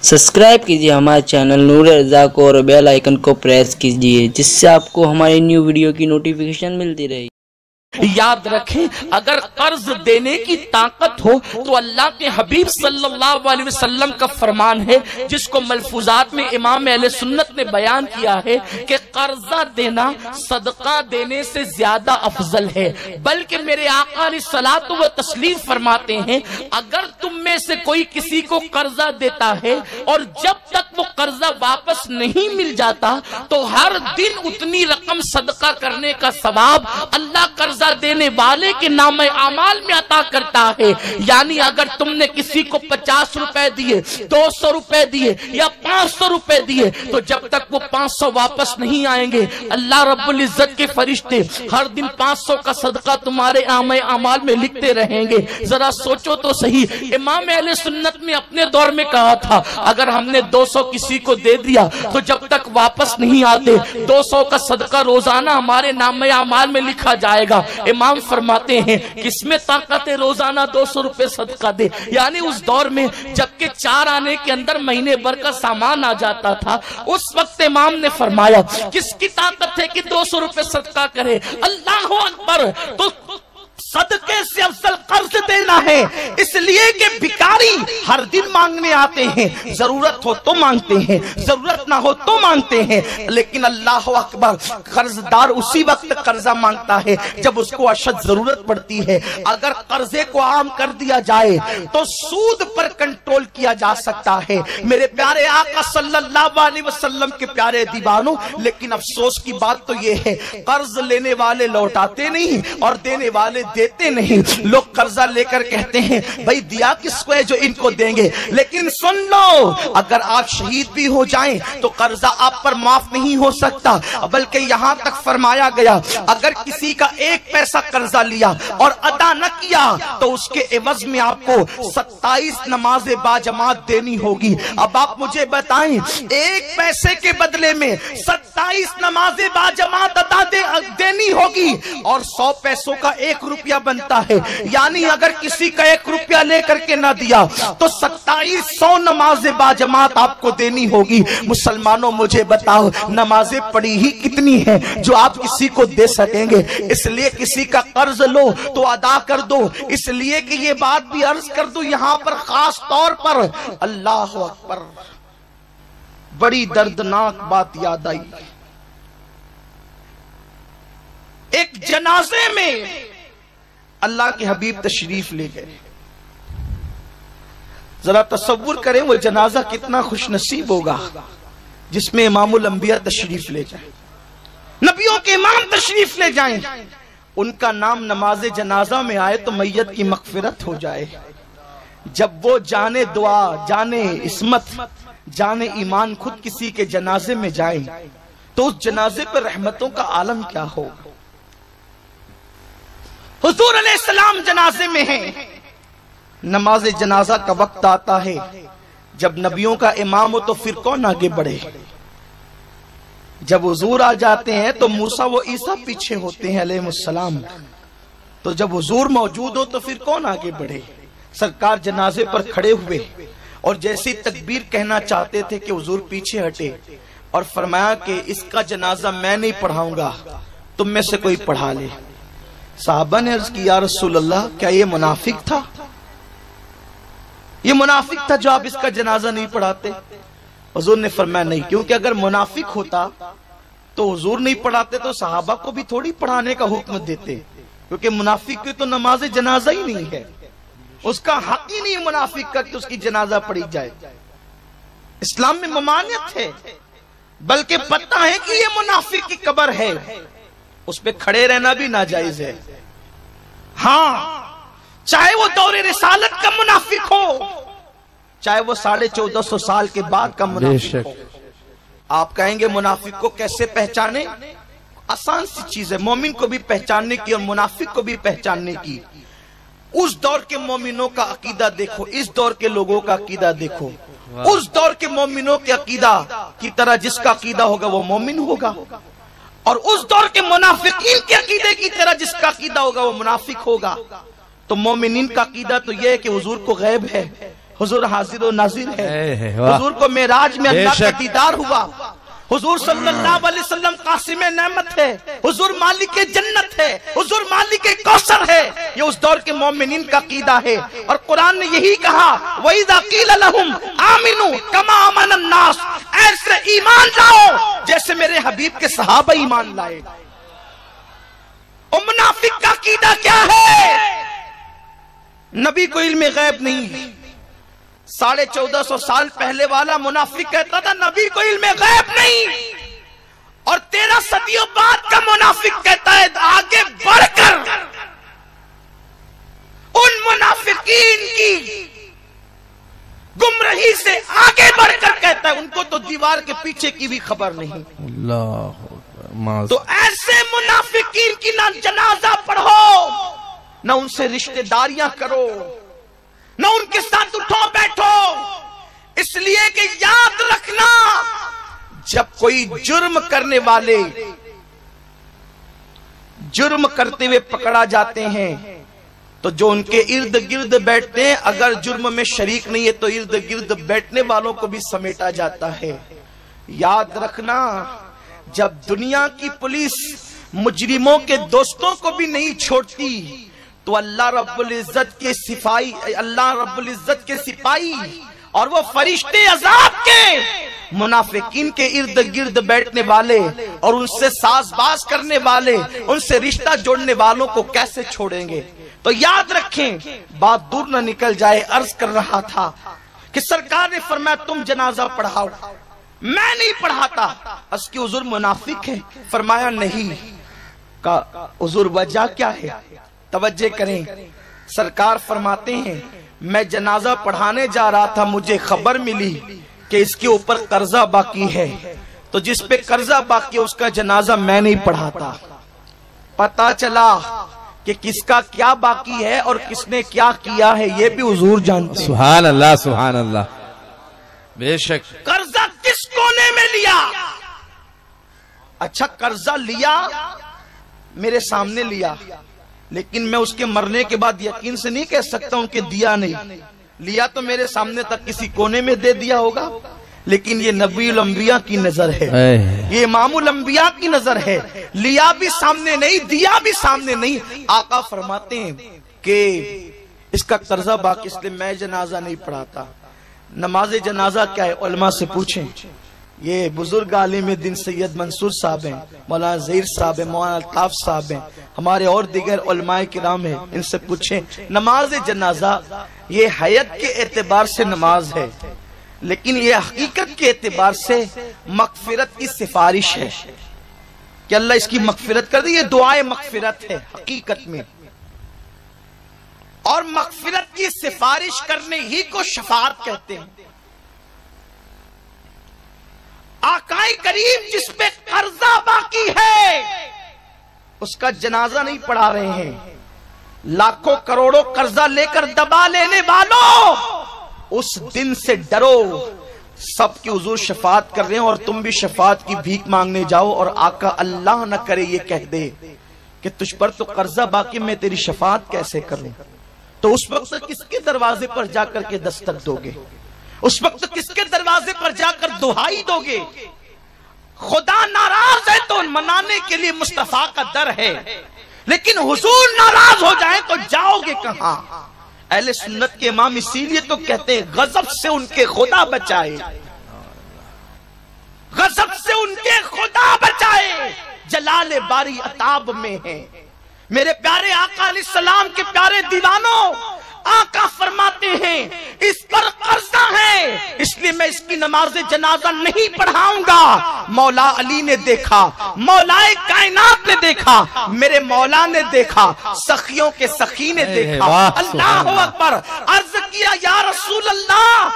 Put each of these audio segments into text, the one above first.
Subscribe कीजिए हमारे channel नूर रज़ा को और बेल आइकन को प्रेस कीजिए जिससे आपको हमारी न्यू वीडियो की नोटिफिकेशन मिलती रहे। याद रखें, अगर कर्ज देने की ताकत हो तो अल्लाह के हबीब सल्लल्लाहु अलैहि वसल्लम का फरमान है, जिसको मलफूजात में इमाम अहले सुन्नत ने बयान किया है कि कर्जा देना सदका देने से ज्यादा अफजल है। बल्कि मेरे आका सलात व तस्लीम फरमाते हैं, अगर तुम में से कोई किसी को कर्जा देता है और जब तक वो कर्जा वापस नहीं मिल जाता तो हर दिन उतनी रकम सदका करने का सवाब अल्लाह कर्जा देने वाले के नाम आमाल में अता करता है। यानी अगर तुमने किसी को 50 रुपए दिए, 200 रुपए दिए या 500 रुपए दिए, तो जब तक वो 500 वापस नहीं आएंगे अल्लाह रब्बुल इज्जत के फरिश्ते हर दिन 500 का सदका तुम्हारे नामे आमाल में लिखते रहेंगे। जरा सोचो तो सही, इमाम अहले सुन्नत ने अपने दौर में कहा था, अगर हमने 200 किसी को दे दिया तो जब तक वापस नहीं आते 200 का सदका रोजाना हमारे नामे आमाल में लिखा जाएगा। इमाम फरमाते हैं किसमें ताकत है रोजाना 200 रुपए सदका दे। यानी उस दौर में जबकि 4 आने के अंदर महीने भर का सामान आ जाता था, उस वक्त इमाम ने फरमाया किसकी ताकत है कि 200 रुपए सदका करे। अल्लाह अकबर। तो सदके से अफजल कर्ज देना है, इसलिए कि भिखारी हर दिन मांगने आते हैं, जरूरत हो तो मांगते हैं, जरूरत ना हो तो मांगते हैं। लेकिन अल्लाह अकबर, कर्जदार उसी वक्त कर्जा मांगता है जब उसको अशद जरूरत पड़ती है। अगर कर्जे को आम कर दिया जाए तो सूद पर कंट्रोल किया जा सकता है। मेरे प्यारे आका सल्लल्लाहु अलैहि वसल्लम के प्यारे दीवानों, लेकिन अफसोस की बात तो ये है, कर्ज लेने वाले लौटाते नहीं और देने वाले देते नहीं। लोग कर्जा लेकर कहते हैं भाई दिया किसको है जो इनको देंगे। लेकिन सुन लो, अगर आप शहीद भी हो जाएं तो कर्जा आप पर माफ नहीं हो सकता। बल्कि यहां तक फरमाया गया, अगर किसी का 1 पैसा कर्जा लिया और अदा न किया तो उसके एवज में आपको 27 नमाजें बाजमात देनी होगी। अब आप मुझे बताएं, 1 पैसे के बदले में 27 नमाजें बाजमात अदा देनी होगी और 100 पैसों का 1 रुपया बनता है। यानी अगर किसी का 1 रुपया लेकर के ना दिया तो 2700 नमाजें बाजमात आपको देनी होगी। मुसलमानों मुझे बताओ, नमाजें पढ़ी ही कितनी हैं जो आप किसी को दे सकेंगे। इसलिए किसी का कर्ज लो तो अदा कर दो। इसलिए कि ये बात भी अर्ज कर दो यहां पर खास तौर पर, अल्लाह अकबर, बड़ी दर्दनाक बात याद आई। एक जनाजे में अल्लाह के हबीब तशरीफ ले गए। जरा तसव्वुर करें वो जनाजा कितना खुशनसीब होगा जिसमें इमामुल अंबिया तशरीफ ले जाए, नबियों के इमाम तशरीफ ले जाएं। उनका नाम नमाज जनाजा में आए तो मैयत की मगफिरत हो जाए। जब वो जाने दुआ, जाने इस्मत, जाने ईमान खुद किसी के जनाजे में जाए तो उस जनाजे पर रहमतों का आलम क्या होगा। हुजूर अलैहिस्सलाम जनाजे में हैं, नमाज जनाजा का वक्त आता है। जब नबियों का इमाम हो तो फिर कौन आगे बढ़े। जब हुजूर आ जाते हैं तो मूसा व ईसा पीछे होते हैं अलैहिस्सलाम। तो जब हुजूर मौजूद हो तो फिर कौन आगे बढ़े। सरकार जनाजे पर खड़े हुए और जैसे तकबीर कहना चाहते थे कि हुजूर पीछे हटे और फरमाया कि इसका जनाजा मैं नहीं पढ़ाऊंगा, तुम में से कोई पढ़ा ले। साहबा ने अर्ज की, या रसूल अल्लाह, क्या ये मुनाफिक था? ये मुनाफिक था जो आप इसका जनाजा नहीं पढ़ाते? हुजूर ने फरमाया नहीं, क्योंकि अगर मुनाफिक होता तो हुजूर नहीं पढ़ाते तो सहाबा को भी थोड़ी पढ़ाने का हुक्म देते, क्योंकि मुनाफिक की तो नमाज जनाजा ही नहीं है, उसका हक ही नहीं मुनाफिक का कि उसकी जनाजा पढ़ी जाए। इस्लाम में ममानियत है, बल्कि पता है कि ये मुनाफिक की कब्र है, उस पे खड़े रहना भी नाजायज है। हाँ, चाहे वो दौरे रिसालत का मुनाफिक हो, चाहे वो 1450 साल के बाद का मुनाफिक हो। आप कहेंगे मुनाफिक को कैसे पहचाने? आसान सी चीज है, मोमिन को भी पहचानने की और मुनाफिक को भी पहचानने की। उस दौर के मोमिनों का अकीदा देखो, इस दौर के लोगों का अकीदा देखो। उस दौर के मोमिनों के अकीदा की तरह जिसका अकीदा होगा वो मोमिन होगा, और उस दौर के मुनाफिकीन के अकीदे की तरह जिसका अकीदा होगा वो मुनाफिक होगा। तो मोमिनीन का अकीदा तो यह है कि हुजूर को गैब है, حضور حاضر و ناظر ہے، حضور کو معراج میں اللہ کا دیدار ہوا، حضور صلی اللہ علیہ وسلم قاسم نعمت ہے، حضور مالک جنت ہے، حضور مالک کوثر ہے۔ یہ اس دور کے مومنین کا عقیدہ ہے، اور قرآن نے یہی کہا وَإِذَا قِيلَ لَهُمْ آمِنُوا كَمَا آمَنَ النَّاسُ، ایسے ایمان لاؤ جیسے میرے حبیب کے صحابہ ایمان لائے۔ اور منافق کا عقیدہ کیا ہے؟ نبی کو علم غیب نہیں۔ 1450 سال پہلے والا منافق کہتا تھا نبی کو علم غیب نہیں، اور 13 صدیوں بعد کا منافق کہتا ہے آگے بڑھ کر ان منافقین کی گمراہی سے آگے بڑھ کر کہتا ہے ان کو تو دیوار کے پیچھے کی بھی خبر نہیں۔ تو ایسے منافقین کی نہ جنازہ پڑھو، نہ ان سے رشتہ داریاں کرو، نہ ان کے ساتھ اٹھو بیٹھو، اس لیے کہ یاد رکھنا جب کوئی جرم کرنے والے جرم کرتے ہوئے پکڑا جاتے ہیں تو جو ان کے ارد گرد بیٹھتے ہیں اگر جرم میں شریک نہیں ہے تو ارد گرد بیٹھنے والوں کو بھی سمیٹا جاتا ہے۔ یاد رکھنا جب دنیا کی پولیس مجرموں کے دوستوں کو بھی نہیں چھوڑتی تو اللہ رب العزت کے سپاہی اور وہ فرشتے عذاب کے منافقین کے ارد گرد بیٹھنے والے اور ان سے ساز باز کرنے والے، ان سے رشتہ جوڑنے والوں کو کیسے چھوڑیں گے؟ تو یاد رکھیں، بات دور نہ نکل جائے۔ عرض کر رہا تھا کہ سرکار نے فرمایا تم جنازہ پڑھاؤ، میں نہیں پڑھاتا۔ اس کی حضور منافق ہے؟ فرمایا نہیں۔ کہا حضور وجہ کیا ہے؟ توجہ کریں، سرکار فرماتے ہیں میں جنازہ پڑھانے جا رہا تھا، مجھے خبر ملی کہ اس کے اوپر قرضہ باقی ہے، تو جس پہ قرضہ باقی ہے اس کا جنازہ میں نہیں پڑھاتا۔ پتا چلا کہ کس کا کیا باقی ہے اور کس نے کیا کیا ہے یہ بھی حضور جانتے ہیں۔ سبحان اللہ سبحان اللہ، بے شک۔ قرضہ کس کونے میں لیا؟ اچھا قرضہ لیا میرے سامنے لیا، لیکن میں اس کے مرنے کے بعد یقین سے نہیں کہہ سکتا ہوں کہ دیا نہیں، لیا تو میرے سامنے تک کسی کونے میں دے دیا ہوگا، لیکن یہ نبی الانبیاء کی نظر ہے، یہ امام الانبیاء کی نظر ہے، لیا بھی سامنے نہیں دیا بھی سامنے نہیں۔ آقا فرماتے ہیں کہ اس کا قرضہ باقی اس لیے میں جنازہ نہیں پڑھاتا۔ نماز جنازہ کیا ہے؟ علماء سے پوچھیں۔ یہ بزرگ عالم دین سید منصور صاحب ہیں، مولانا ظہیر صاحب ہیں، مولانا الطاف صاحب ہیں، ہمارے اور دیگر علماء کرام ہیں، ان سے پوچھیں۔ نماز جنازہ یہ حیت کے اعتبار سے نماز ہے، لیکن یہ حقیقت کے اعتبار سے مغفرت کی سفارش ہے کہ اللہ اس کی مغفرت کر دے، یہ دعائے مغفرت ہے حقیقت میں، اور مغفرت کی سفارش کرنے ہی کو شفاعت کہتے ہیں۔ آقائے کریم جس پہ قرضہ باقی ہے اس کا جنازہ نہیں پڑھا رہے ہیں۔ لاکھوں کروڑوں قرضہ لے کر دبا لینے والوں اس دن سے ڈرو، سب کی حضور شفاعت کر رہے ہیں اور تم بھی شفاعت کی بھیک مانگنے جاؤ، اور آقا اللہ نہ کرے یہ کہہ دے کہ تجھ پر تو قرضہ باقی، میں تیری شفاعت کیسے کروں؟ تو اس وقت کس کے دروازے پر جا کر کے دستک دو گے؟ اس وقت کس کے دروازے پر جا کر دہائی دو گے؟ خدا ناراض ہے تو منانے کے لیے مصطفیٰ کا در ہے، لیکن حضور ناراض ہو جائیں تو جاؤ گے کہاں؟ اہل سنت کے امام اسی لیے تو کہتے ہیں غضب سے ان کے خدا بچائے، غضب سے ان کے خدا بچائے، جلال باری عتاب میں ہے۔ میرے پیارے آقا علیہ السلام کے پیارے دیوانوں، آقا فرماتے ہیں اس پر قرضہ ہے اس لیے میں اس کی نماز جنازہ نہیں پڑھاؤں گا۔ مولا علی نے دیکھا، مولا کائنات نے دیکھا، میرے مولا نے دیکھا، سخیوں کے سخی نے دیکھا۔ اللہ اکبر، عرض کیا یا رسول اللہ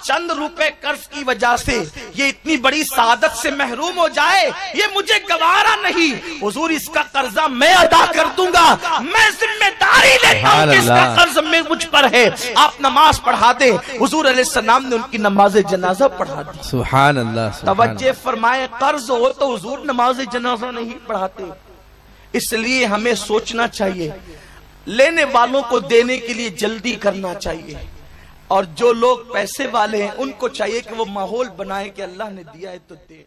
چند روپے قرض کی وجہ سے یہ اتنی بڑی سعادت سے محروم ہو جائے یہ مجھے گوارا نہیں، حضور اس کا قرضہ میں ادا کر دوں گا، میں ذمہ داری لیتا ہوں کہ اس کا قرض میں مجھ پر ہے، آپ نماز پڑھا دیں۔ حضور علیہ السلام نے ان کی نماز جنازہ پڑھا دی۔ سبحان اللہ۔ توجہ فرمائے، قرض ہو تو حضور نماز جنازہ نہیں پڑھاتے۔ اس لیے ہمیں سوچنا چاہیے، لینے والوں کو دینے کے لیے جلدی کرنا چاہیے۔ اور جو لوگ پیسے والے ہیں ان کو چاہیے کہ وہ ماحول بنائے کہ اللہ نے دیا ہے تو دے.